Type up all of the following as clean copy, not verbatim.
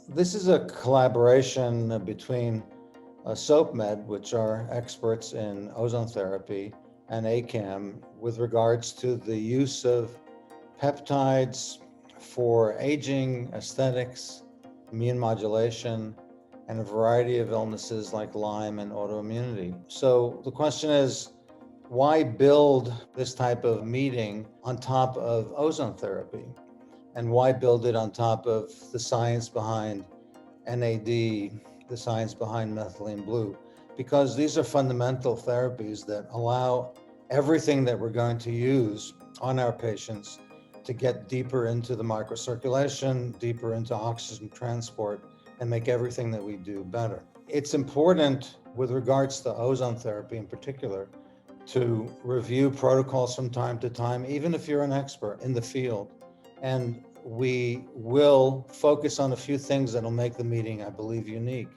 This is a collaboration between SOPMED, which are experts in ozone therapy, and ACAM with regards to the use of peptides for aging, aesthetics, immune modulation, and a variety of illnesses like Lyme and autoimmunity. So the question is, why build this type of meeting on top of ozone therapy? And why build it on top of the science behind NAD, the science behind methylene blue? Because these are fundamental therapies that allow everything that we're going to use on our patients to get deeper into the microcirculation, deeper into oxygen transport, and make everything that we do better. It's important with regards to ozone therapy in particular to review protocols from time to time, even if you're an expert in the field. And we will focus on a few things that'll make the meeting, I believe, unique.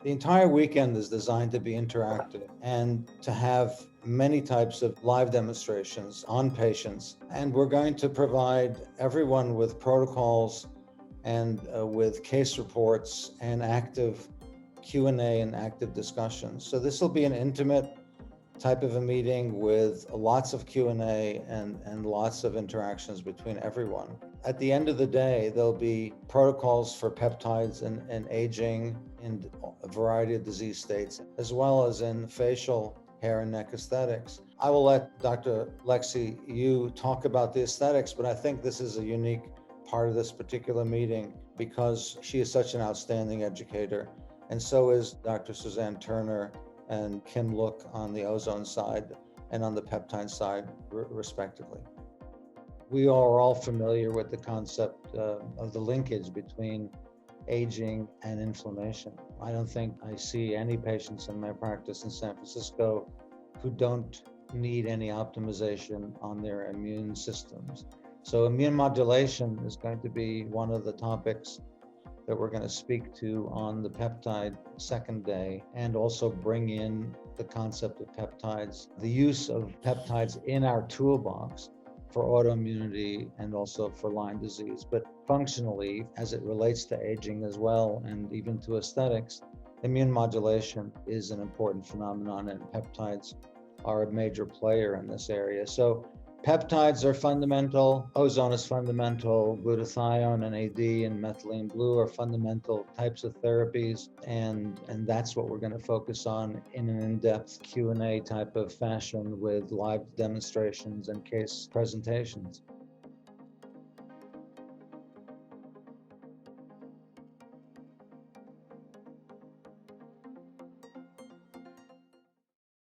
The entire weekend is designed to be interactive and to have many types of live demonstrations on patients. And we're going to provide everyone with protocols and with case reports and active Q&A and active discussions. So this will be an intimate type of a meeting with lots of Q&A and lots of interactions between everyone. At the end of the day, there'll be protocols for peptides and aging in a variety of disease states, as well as in facial, hair, and neck aesthetics. I will let Dr. Lexi Yu talk about the aesthetics, but I think this is a unique part of this particular meeting because she is such an outstanding educator, and so is Dr. Suzanne Turner and Kim Look on the ozone side and on the peptide side, respectively. We are all familiar with the concept of the linkage between aging and inflammation. I don't think I see any patients in my practice in San Francisco who don't need any optimization on their immune systems. So immune modulation is going to be one of the topics that we're going to speak to on the peptide second day, and also bring in the concept of peptides, the use of peptides in our toolbox for autoimmunity and also for Lyme disease. But functionally, as it relates to aging as well, and even to aesthetics, immune modulation is an important phenomenon, and peptides are a major player in this area. So peptides are fundamental, ozone is fundamental, glutathione, NAD, and methylene blue are fundamental types of therapies, and that's what we're going to focus on in an in-depth Q&A type of fashion with live demonstrations and case presentations.